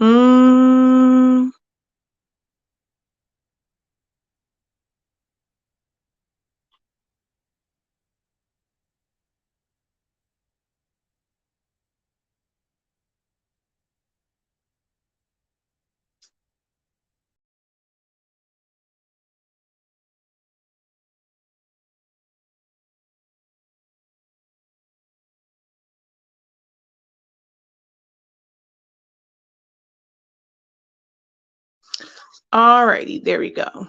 Mm, Alrighty, there we go.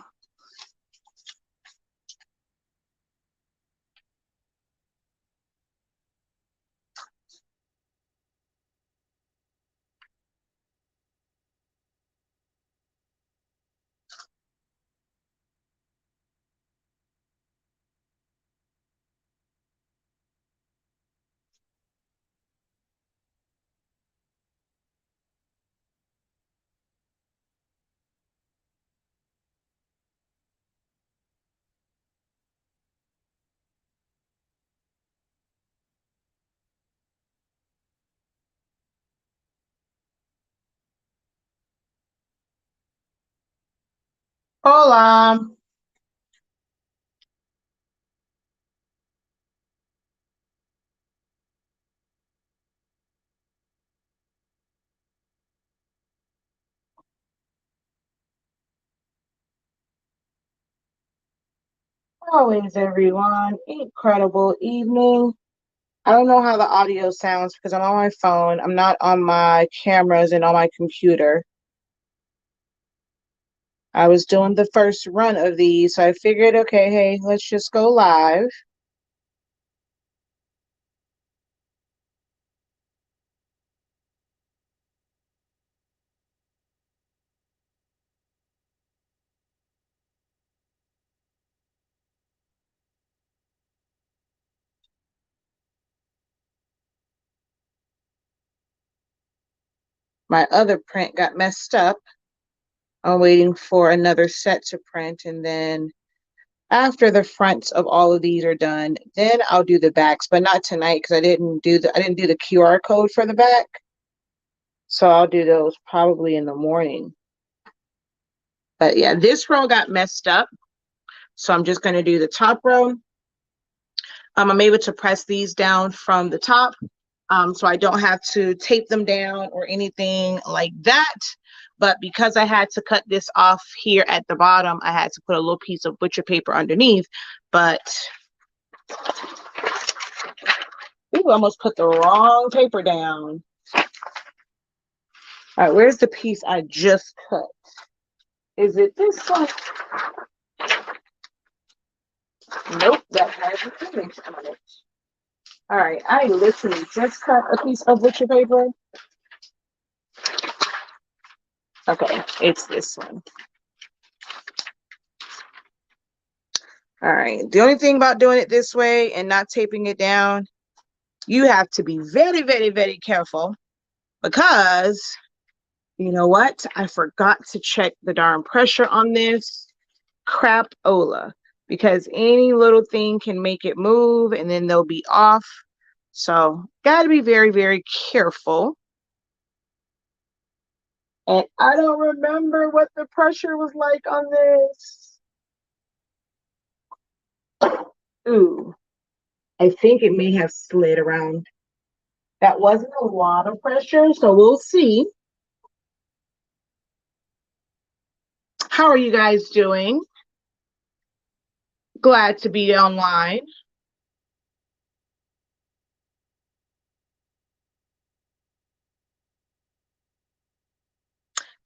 Hola. Always, everyone. Incredible evening. I don't know how the audio sounds because I'm on my phone. I'm not on my cameras and on my computer. I was doing the first run of these, so I figured, okay, hey, let's just go live. My other print got messed up. I'm waiting for another set to print, and then after the fronts of all of these are done, then I'll do the backs, but not tonight because I didn't do the QR code for the back. So I'll do those probably in the morning. But yeah, this row got messed up. So I'm just going to do the top row. I'm able to press these down from the top. So I don't have to tape them down or anything like that. But because I had to cut this off here at the bottom, I had to put a little piece of butcher paper underneath. But, ooh, I almost put the wrong paper down. All right, where's the piece I just cut? Is it this one? Nope, that has a finish on it. All right, I literally just cut a piece of butcher paper. Okay, it's this one. All right, the only thing about doing it this way and not taping it down, you have to be very, very, very careful because you know what? I forgot to check the darn pressure on this crapola because any little thing can make it move and then they'll be off. So, got to be very, very careful. And I don't remember what the pressure was like on this. Ooh, I think it may have slid around. That wasn't a lot of pressure, so we'll see. How are you guys doing? Glad to be online.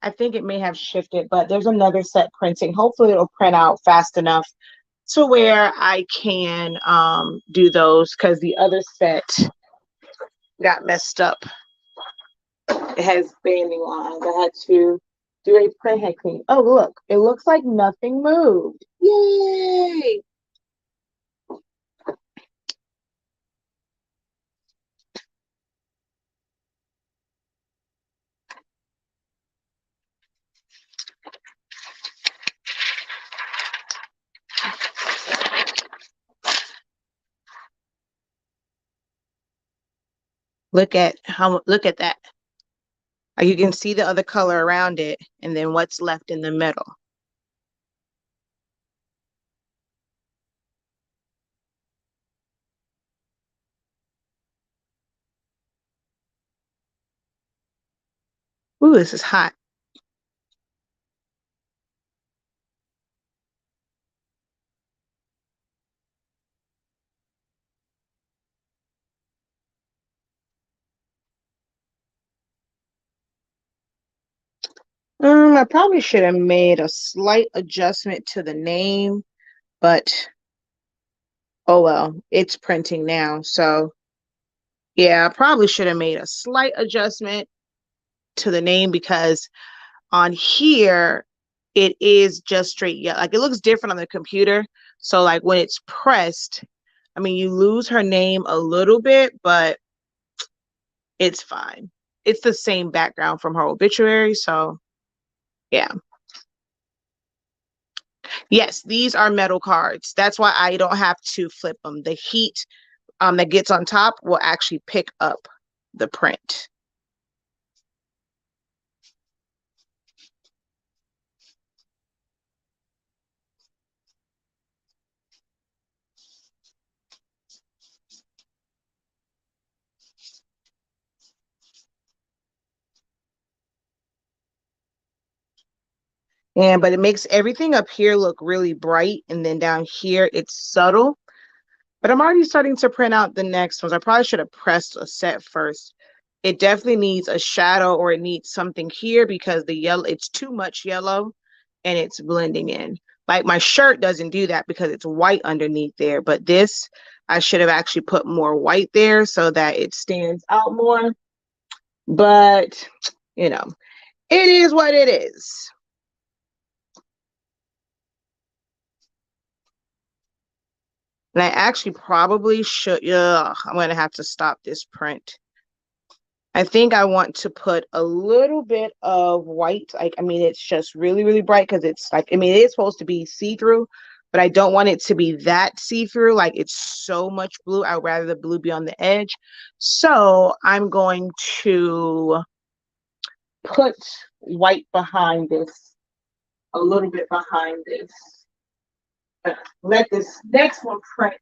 I think it may have shifted, but there's another set printing. Hopefully it'll print out fast enough to where I can do those because the other set got messed up. It has banding lines. I had to do a print head clean. Oh, look, it looks like nothing moved. Yay! Look at that. You can see the other color around it and then what's left in the middle. Ooh, this is hot. I probably should have made a slight adjustment to the name, but oh well, it's printing now. So yeah, I probably should have made a slight adjustment to the name because on here it is just straight yellow. Like it looks different on the computer. So like when it's pressed, I mean you lose her name a little bit, but it's fine. It's the same background from her obituary, so yeah. Yes, these are metal cards. That's why I don't have to flip them. The heat that gets on top will actually pick up the print. And but it makes everything up here look really bright, and then down here it's subtle. But I'm already starting to print out the next ones. I probably should have pressed a set first. It definitely needs a shadow or it needs something here because the yellow, it's too much yellow and it's blending in. Like my shirt doesn't do that because it's white underneath there. But this, I should have actually put more white there so that it stands out more. But, you know, it is what it is. And I actually probably should, yeah, I'm going to have to stop this print. I think I want to put a little bit of white. Like, I mean, it's just really, really bright because it's like, I mean, it is supposed to be see-through, but I don't want it to be that see-through. Like, it's so much blue. I'd rather the blue be on the edge. So I'm going to put white behind this, a little bit behind this. Let this next one print.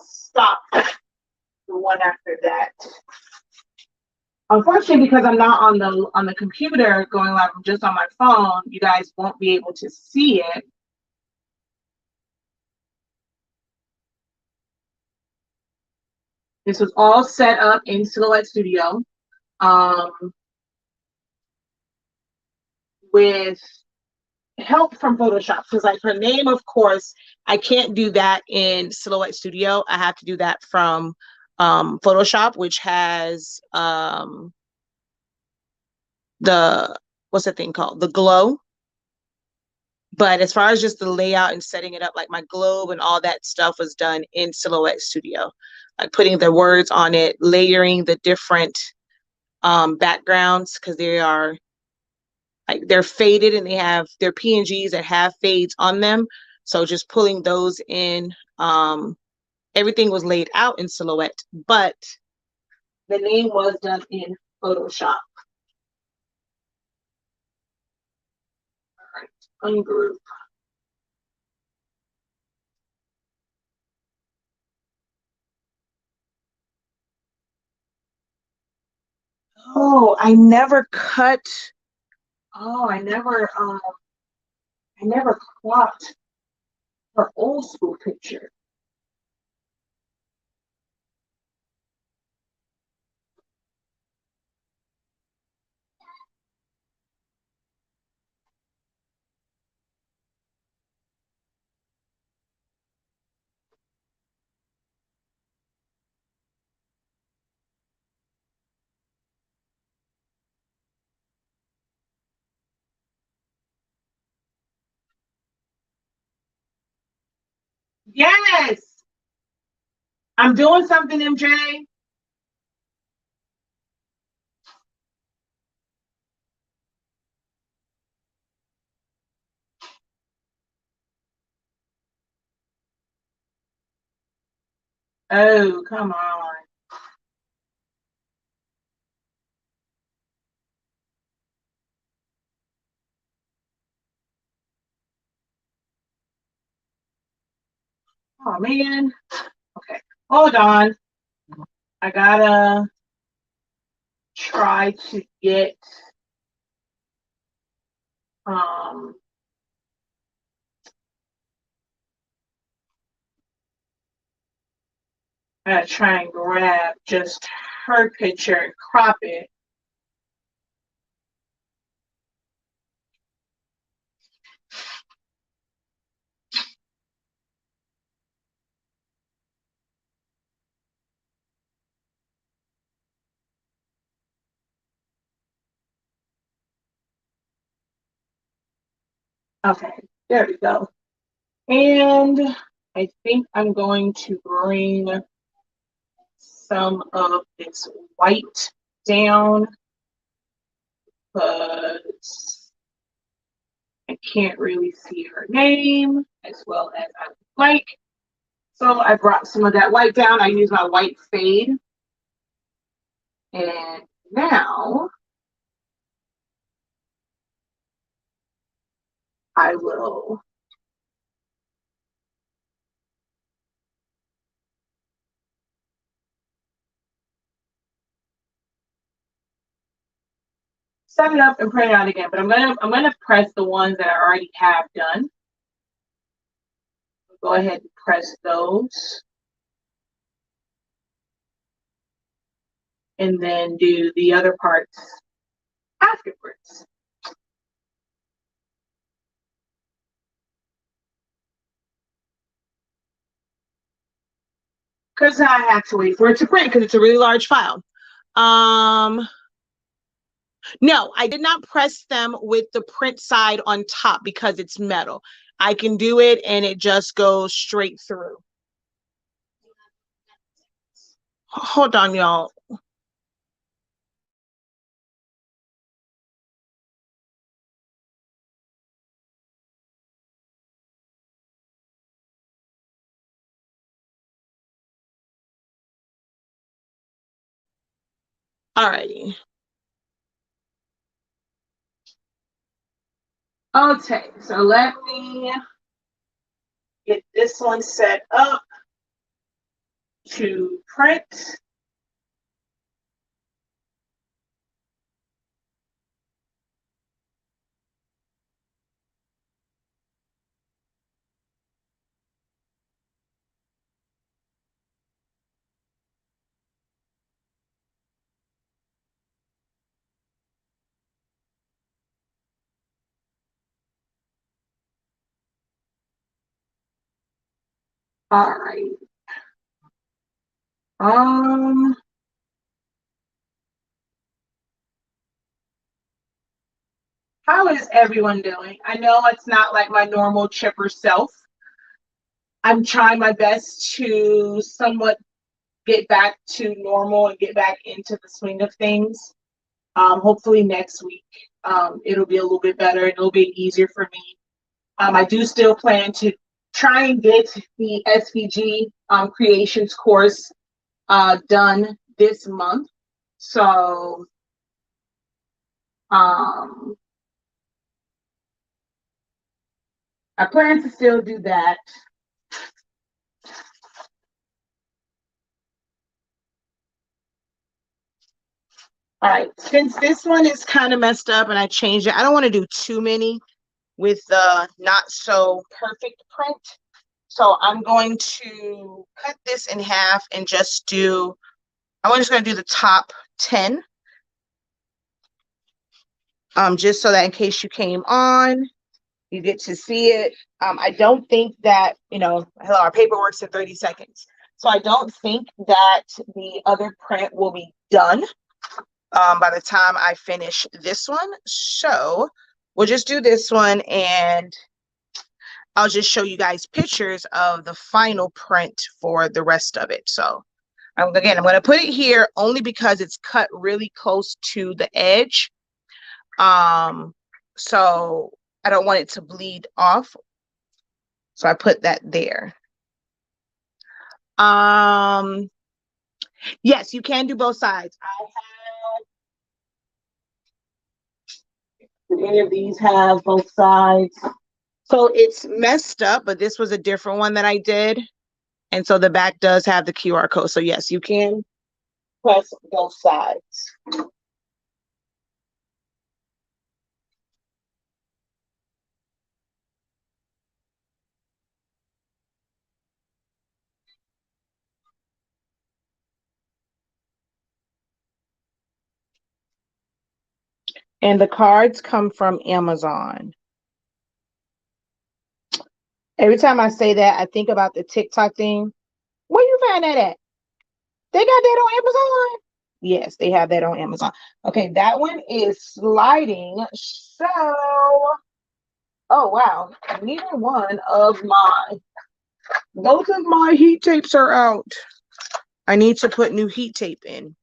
Stop the one after that. Unfortunately, because I'm not on the computer going live, I'm just on my phone, you guys won't be able to see it. This was all set up in Silhouette Studio um, with help from Photoshop. Because like her name, of course, I can't do that in Silhouette Studio. I have to do that from Photoshop, which has the, what's the thing called? The glow. But as far as just the layout and setting it up, like my globe and all that stuff was done in Silhouette Studio, like putting the words on it, layering the different backgrounds because they are like they're faded and they have they're PNGs that have fades on them. So just pulling those in, everything was laid out in Silhouette, but the name was done in Photoshop. All right, ungroup. Oh, I never cut. Oh, I never cropped her old school picture. Yes, I'm doing something, MJ. Oh, come on. Oh man. Okay. Hold on. I gotta try to get um I gotta try and grab just her picture and crop it. Okay, there we go. And I think I'm going to bring some of this white down because I can't really see her name as well as I would like. So I brought some of that white down. I use my white fade. And now I will set it up and print it out again. But I'm gonna press the ones that I already have done. Go ahead and press those. And then do the other parts afterwards. Because I have to wait for it to print because it's a really large file. No, I did not press them with the print side on top because it's metal. I can do it and it just goes straight through. Hold on, y'all. Alrighty. Okay, so let me get this one set up to print. All right. Um, how is everyone doing? I know it's not like my normal chipper self. I'm trying my best to somewhat get back to normal and get back into the swing of things. Hopefully next week, it'll be a little bit better and a little bit easier for me. I do still plan to try and get the SVG creations course done this month. So um, I plan to still do that. All right, since this one is kind of messed up and I changed it, I don't want to do too many with the not so perfect print. So I'm going to cut this in half and just do, I'm just going to do the top 10. Just so that in case you came on, you get to see it. I don't think that, hello, our paperwork's in 30 seconds. So I don't think that the other print will be done by the time I finish this one. So we'll just do this one and I'll just show you guys pictures of the final print for the rest of it. So again, I'm going to put it here only because it's cut really close to the edge. So I don't want it to bleed off. So I put that there. Yes, you can do both sides. Did any of these have both sides? So it's messed up, but this was a different one that I did. And so the back does have the QR code. So yes, you can press both sides. And the cards come from Amazon. Every time I say that, I think about the TikTok thing. Where you find that at? They got that on Amazon? Yes, they have that on Amazon. Okay, that one is sliding. So, oh wow, neither one of both of my heat tapes are out. I need to put new heat tape in.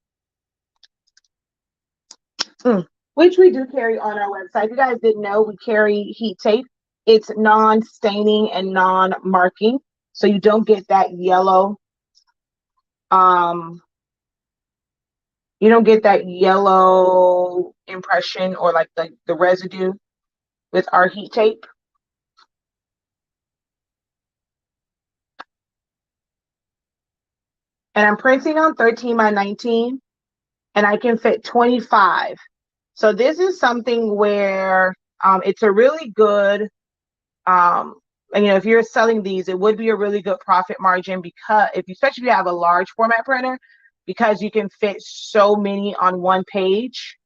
Which we do carry on our website. If you guys didn't know, we carry heat tape. It's non-staining and non-marking, so you don't get that yellow. You don't get that yellow impression or like the residue with our heat tape. And I'm printing on 13 by 19, and I can fit 25. So this is something where it's a really good, and if you're selling these, it would be a really good profit margin, because especially if you have a large format printer, because you can fit so many on one page.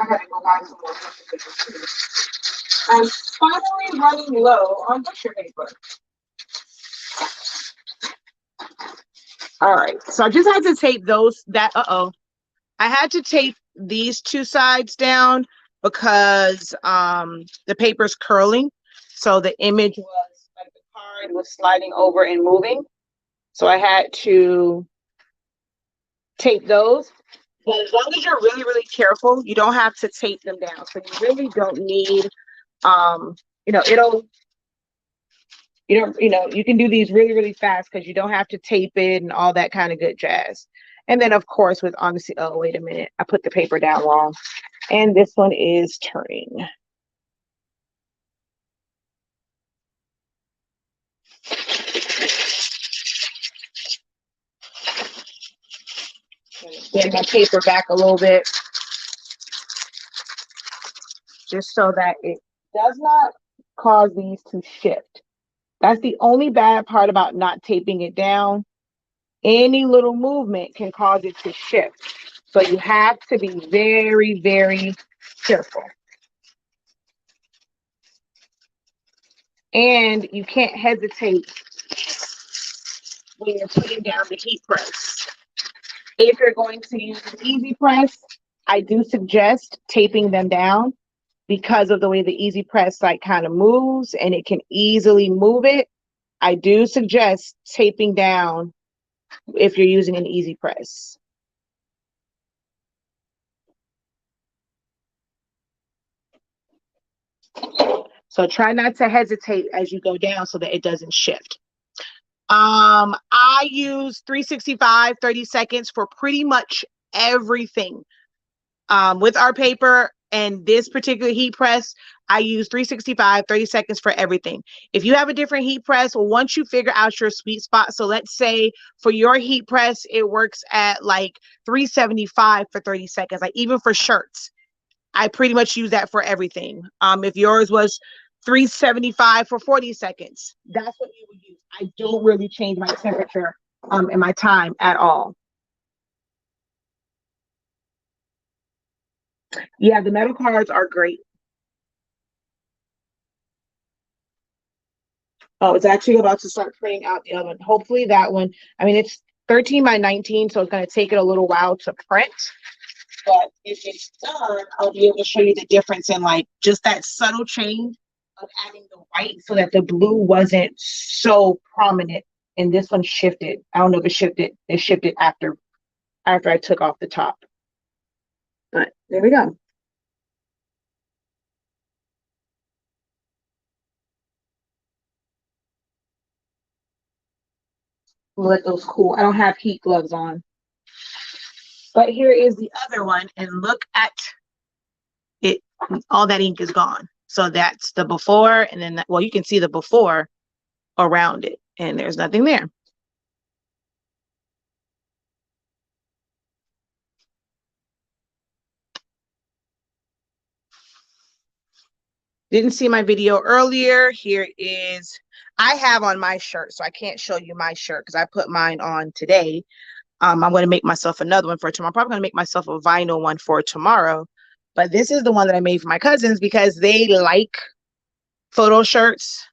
I gotta go buy some more tissue paper too. I'm finally running low on tissue paper. All right, so I just had to tape I had to tape these two sides down because the paper's curling. So the image was like the card was sliding over and moving. So I had to tape those. But as long as you're really, really careful, you don't have to tape them down. So you really don't need, it'll, you can do these really, really fast because you don't have to tape it and all that kind of good jazz. And then, of course, with honesty, oh, wait a minute, I put the paper down wrong. And this one is turning. Get my paper back a little bit, just so that it does not cause these to shift. That's the only bad part about not taping it down. Any little movement can cause it to shift. So you have to be very, very careful. And you can't hesitate when you're putting down the heat press. If you're going to use an easy press, I do suggest taping them down because of the way the easy press like kind of moves and it can easily move it. I do suggest taping down if you're using an easy press. So try not to hesitate as you go down so that it doesn't shift. I use 365 30 seconds for pretty much everything. With our paper and this particular heat press, I use 365 30 seconds for everything. If you have a different heat press, once you figure out your sweet spot, so let's say for your heat press, it works at like 375 for 30 seconds, like even for shirts. I pretty much use that for everything. If yours was 375 for 40 seconds, that's what you would use. I don't really change my temperature and my time at all. Yeah, the metal cards are great. Oh, it's actually about to start printing out the other one. Hopefully that one, I mean, it's 13 by 19, so it's going to take it a little while to print. But if it's done, I'll be able to show you the difference in like just that subtle change of adding the white so that the blue wasn't so prominent. And this one shifted. I don't know if it shifted. It shifted after I took off the top. But there we go. let those cool. I don't have heat gloves on. But here is the other one, and look at it. All that ink is gone. So that's the before, and then, well, you can see the before around it, and there's nothing there. Didn't see my video earlier. Here is, I have on my shirt, so I can't show you my shirt because I put mine on today. I'm going to make myself another one for tomorrow. I'm probably going to make myself a vinyl one for tomorrow. But this is the one that I made for my cousins because they like photo shirts.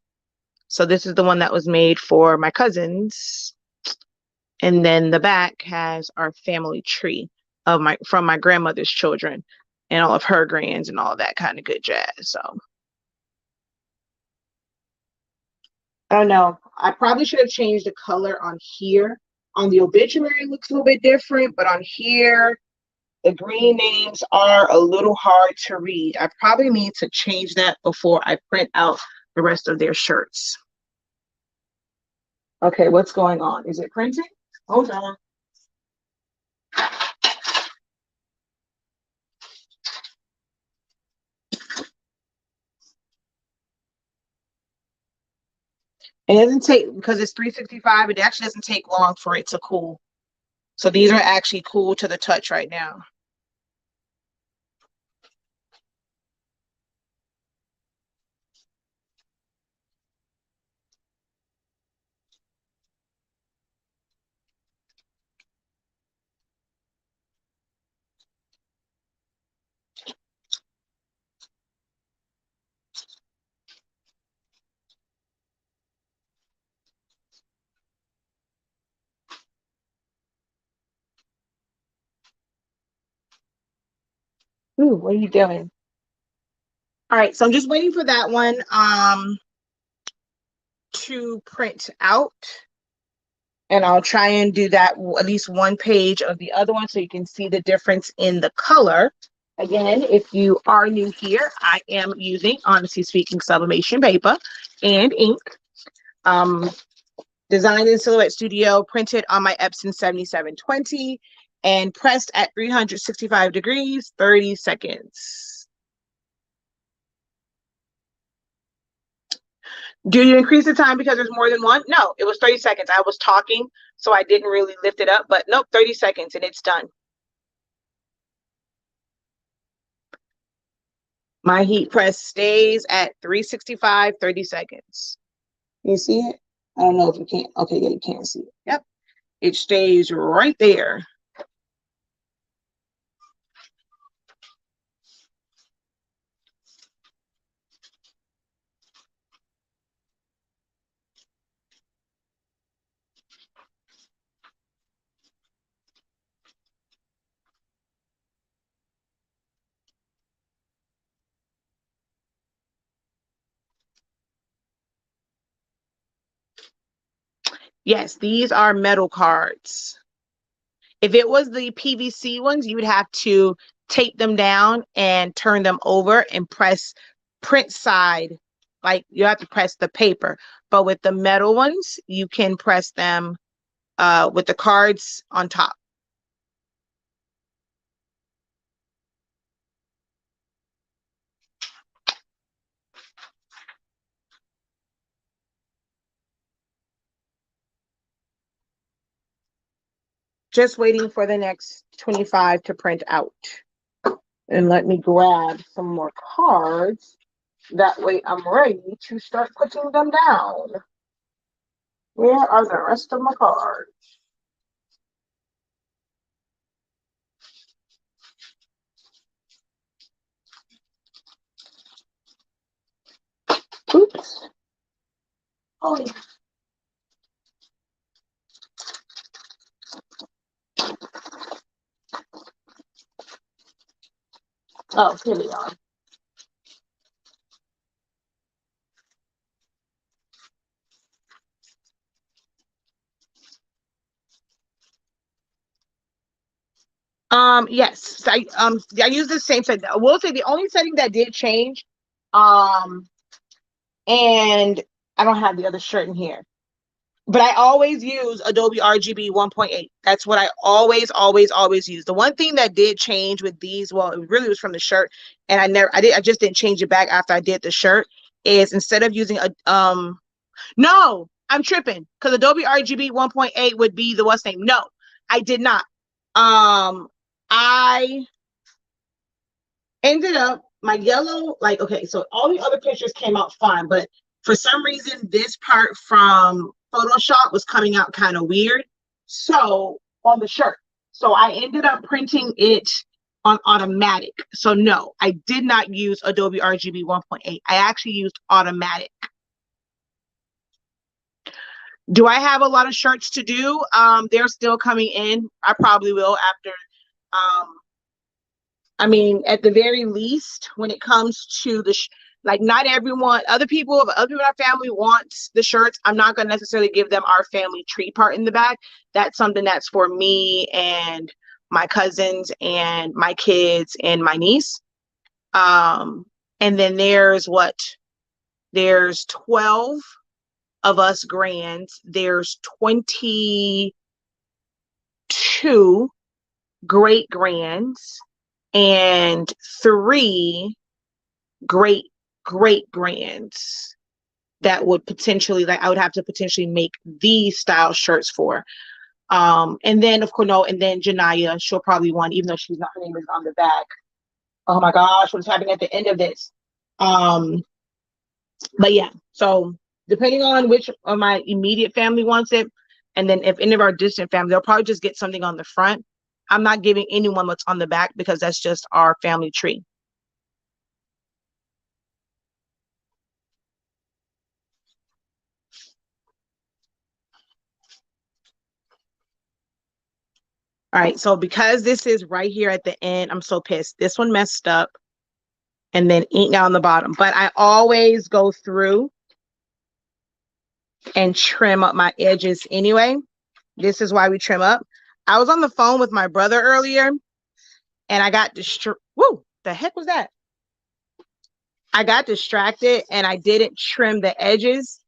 So this is the one that was made for my cousins. And then the back has our family tree of from my grandmother's children and all of her grands and all that kind of good jazz. So I don't know. I probably should have changed the color on here. On the obituary, it looks a little bit different, but on here, the green names are a little hard to read. I probably need to change that before I print out the rest of their shirts. Okay, what's going on? Is it printing? Hold on. It doesn't take, because it's 365, it actually doesn't take long for it to cool. So these are actually cool to the touch right now. Ooh, what are you doing? All right, so I'm just waiting for that one to print out. And I'll try and do that at least one page of the other one so you can see the difference in the color. Again, if you are new here, I am using, honestly speaking, sublimation paper and ink. Designed in Silhouette Studio, printed on my Epson 7720, and pressed at 365 degrees, 30 seconds. Do you increase the time because there's more than one? No, it was 30 seconds. I was talking, so I didn't really lift it up, but nope, 30 seconds and it's done. My heat press stays at 365, 30 seconds. You see it? I don't know if you can't. Okay, yeah, you can't see it. Yep. It stays right there. Yes, these are metal cards. If it was the PVC ones, you would have to tape them down and turn them over and press print side. Like you have to press the paper. But with the metal ones, you can press them with the cards on top. Just waiting for the next 25 to print out. And let me grab some more cards. That way I'm ready to start putting them down. Where are the rest of my cards? Oops. Oh, yeah. Oh, here we are. Yes, I use the same setting. I will say the only setting that did change, and I don't have the other shirt in here. But I always use Adobe RGB 1.8. That's what I always use. The one thing that did change with these, well, it really was from the shirt, and I just didn't change it back after I did the shirt, is instead of using no, I'm tripping, because Adobe RGB 1.8 would be the what's name. No, I did not. I ended up my yellow, like, okay, so all the other pictures came out fine, but for some reason this part from Photoshop was coming out kind of weird. So on the shirt, so I ended up printing it on automatic. So no, I did not use Adobe RGB 1.8. I actually used automatic. Do I have a lot of shirts to do? They're still coming in. I probably will after I mean, at the very least, when it comes to like, not everyone, other people in our family wants the shirts. I'm not going to necessarily give them our family tree part in the back. That's something that's for me and my cousins and my kids and my niece. And then there's 12 of us grands. There's 22 great grands and 3 great grands that would potentially, like, I would have to potentially make these style shirts for. And then of course, no, and then Janaya, she'll probably want, even though she's not, her name is on the back. Oh my gosh, what's happening at the end of this? But yeah, so depending on which of my immediate family wants it, and then if any of our distant family, they'll probably just get something on the front. I'm not giving anyone what's on the back because that's just our family tree. All right, so because this is right here at the end, I'm so pissed. This one messed up and then ink down the bottom. But I always go through and trim up my edges anyway. This is why we trim up. I was on the phone with my brother earlier and I got distracted. Whoa, the heck was that? I got distracted and I didn't trim the edges.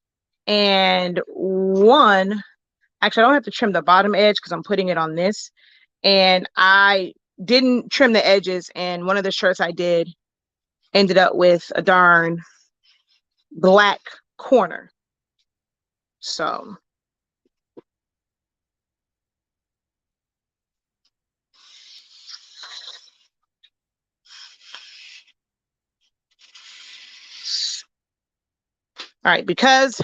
And actually, I don't have to trim the bottom edge because I'm putting it on this. And I didn't trim the edges. And one of the shirts I did ended up with a darn black corner. So all right, because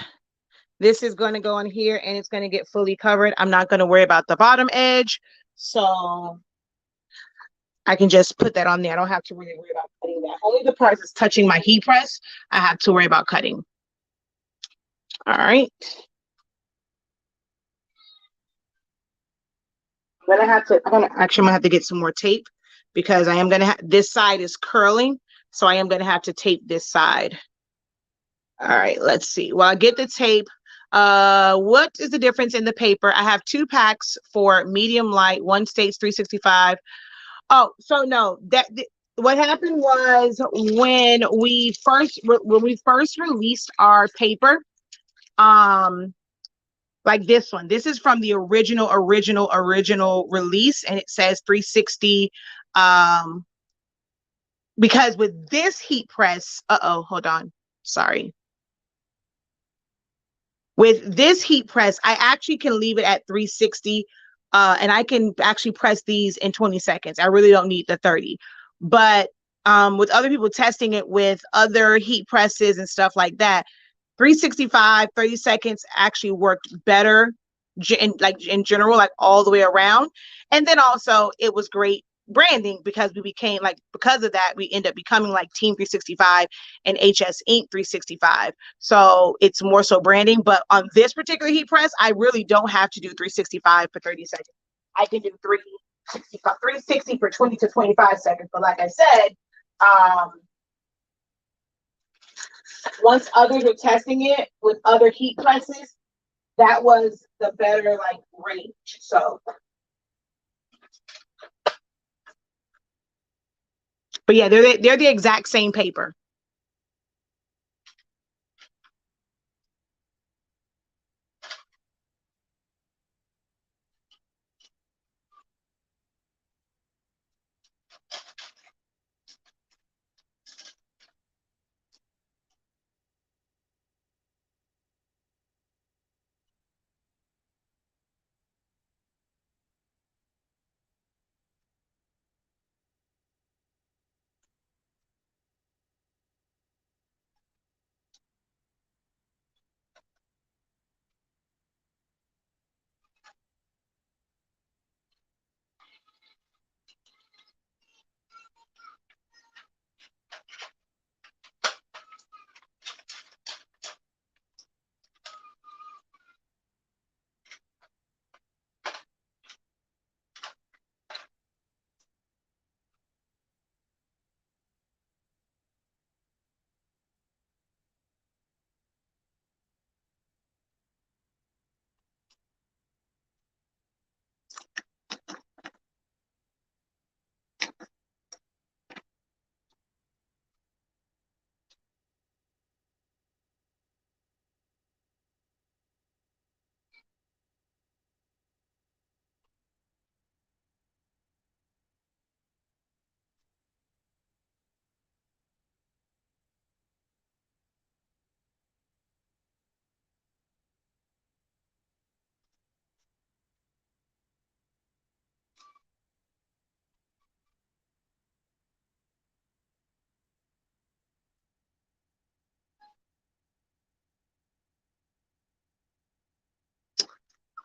this is going to go in here and it's going to get fully covered, I'm not going to worry about the bottom edge. So I can just put that on there. I don't have to really worry about cutting that. Only the part that's touching my heat press, I have to worry about cutting. All right. I'm gonna have to get some more tape because I am gonna have, this side is curling, so I am gonna have to tape this side. All right, let's see. Well, I get the tape. What is the difference in the paper? I have 2 packs for medium light. One states 365. Oh, so no, what happened was when we first released our paper, like this one. This is from the original release, and it says 360. Because with this heat press, hold on. Sorry. With this heat press, I actually can leave it at 360, and I can actually press these in 20 seconds. I really don't need the 30. But with other people testing it with other heat presses and stuff like that, 365, 30 seconds actually worked better in general, like all the way around. And then also it was great branding because because of that, we end up becoming like Team 365 and HS Inc 365. So it's more so branding. But on this particular heat press, I really don't have to do 365 for 30 seconds. I can do 360 for 20 to 25 seconds. But like I said, once others were testing it with other heat presses, that was the better like range. So, but yeah, they're the exact same paper.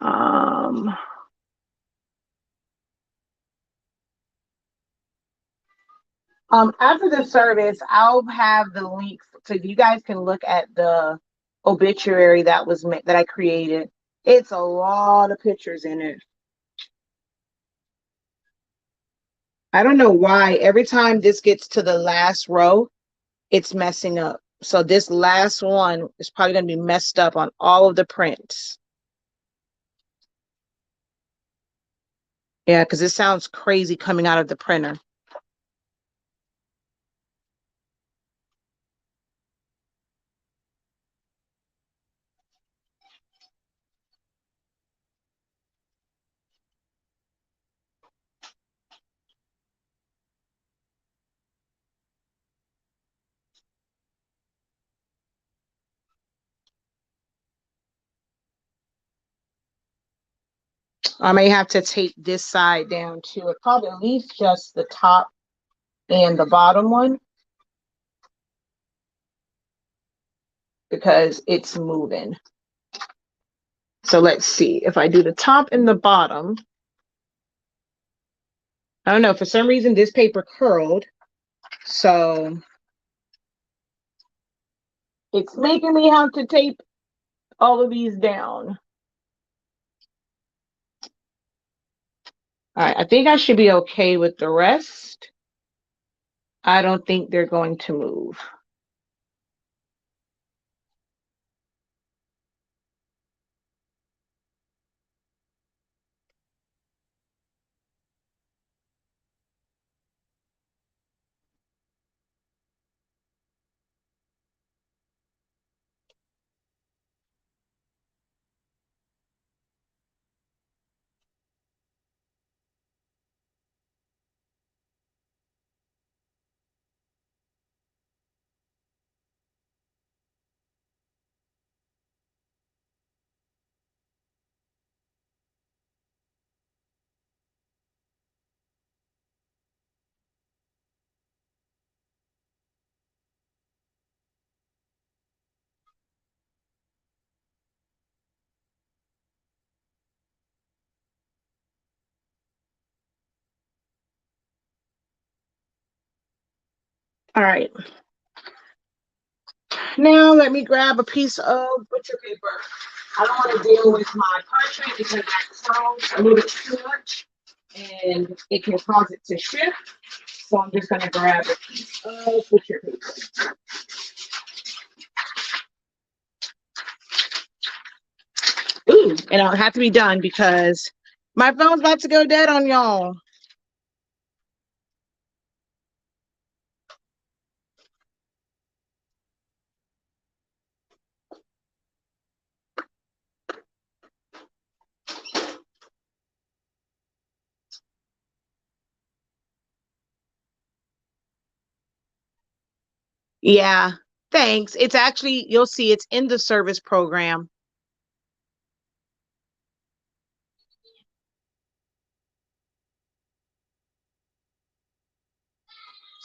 Um, After the service, I'll have the links so you guys can look at the obituary that was that I created. It's a lot of pictures in it. I don't know why every time this gets to the last row, it's messing up. So this last one is probably going to be messed up on all of the prints. Yeah, because it sounds crazy coming out of the printer. I may have to tape this side down too. Probably at least just the top and the bottom one because it's moving. So let's see if I do the top and the bottom. I don't know, for some reason this paper curled. So it's making me have to tape all of these down. All right, I think I should be okay with the rest. I don't think they're going to move. All right. Now let me grab a piece of butcher paper. I don't want to deal with my parchment because that curls a little bit too much and it can cause it to shift. So I'm just going to grab a piece of butcher paper. Ooh, and I'll have to be done because my phone's about to go dead on y'all. Yeah, thanks. It's actually, you'll see it's in the service program.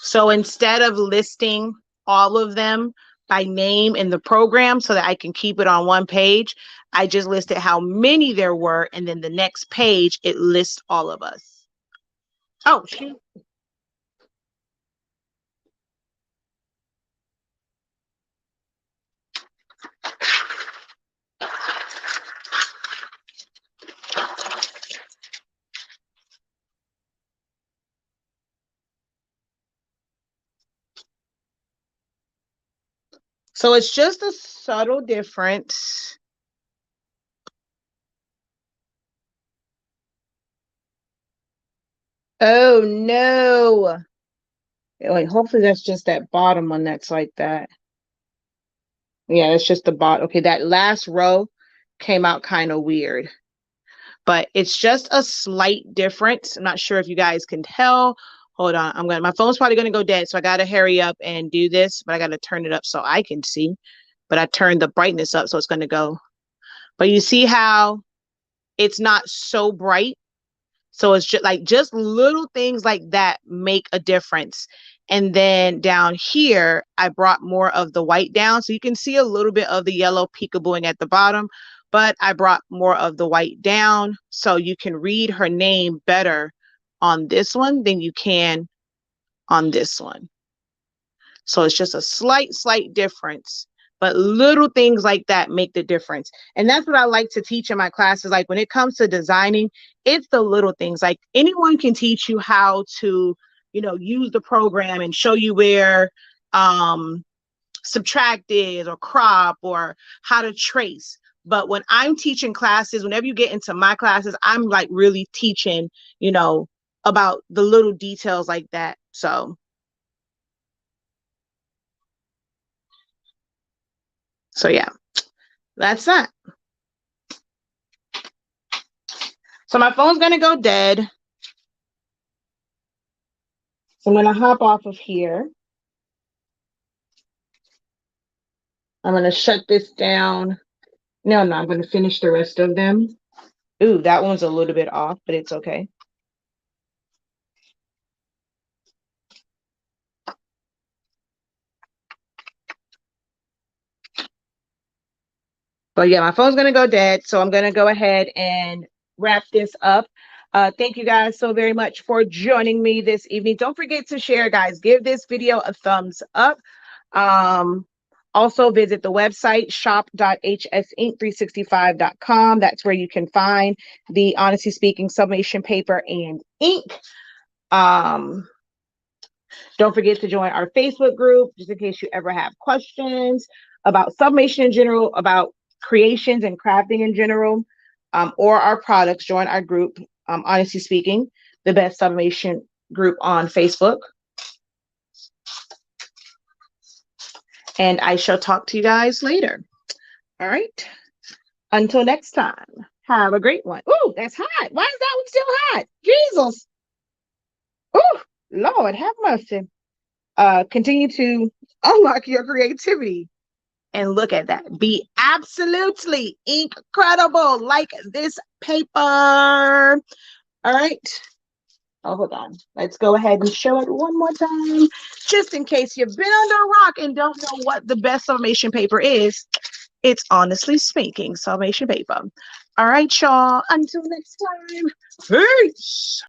So instead of listing all of them by name in the program so that I can keep it on one page, I just listed how many there were. And then the next page, it lists all of us. Oh, shoot. So it's just a subtle difference. Oh, no. Wait, hopefully that's just that bottom one that's like that. Yeah, it's just the bottom. Okay, that last row came out kind of weird, but it's just a slight difference. I'm not sure if you guys can tell. Hold on, my phone's probably gonna go dead, so I gotta hurry up and do this, but I gotta turn it up so I can see. But I turned the brightness up, so it's gonna go. But you see how it's not so bright? So it's just little things like that make a difference. And then down here, I brought more of the white down. So you can see a little bit of the yellow peekabooing at the bottom, but I brought more of the white down so you can read her name better on this one than you can on this one. So it's just a slight difference, but little things like that make the difference. And that's what I like to teach in my classes. Like when it comes to designing, it's the little things. Like anyone can teach you how to, you know, use the program and show you where subtract is or crop or how to trace. But when I'm teaching classes, whenever you get into my classes, I'm like really teaching, you know, about the little details like that. So yeah, that's that. So my phone's gonna go dead. So I'm gonna hop off of here. I'm gonna shut this down. No, I'm gonna finish the rest of them. Ooh, that one's a little bit off, but it's okay. But yeah, my phone's gonna go dead, so I'm gonna go ahead and wrap this up. Thank you guys so very much for joining me this evening. Don't forget to share, guys. Give this video a thumbs up. Also visit the website shop.hsink365.com. That's where you can find the Honestly Speaking sublimation paper and ink. Don't forget to join our Facebook group just in case you ever have questions about sublimation in general, about creations and crafting in general, or our products. Join our group, Honestly Speaking, the best sublimation group on Facebook. And I shall talk to you guys later. All right. Until next time, have a great one. Ooh, that's hot. Why is that one still hot? Jesus. Ooh, Lord, have mercy. Continue to unlock your creativity. And look at that. Be absolutely incredible like this paper. All right. Oh, hold on. Let's go ahead and show it one more time. Just in case you've been under a rock and don't know what the best sublimation paper is, it's Honestly Speaking sublimation paper. All right, y'all. Until next time. Peace.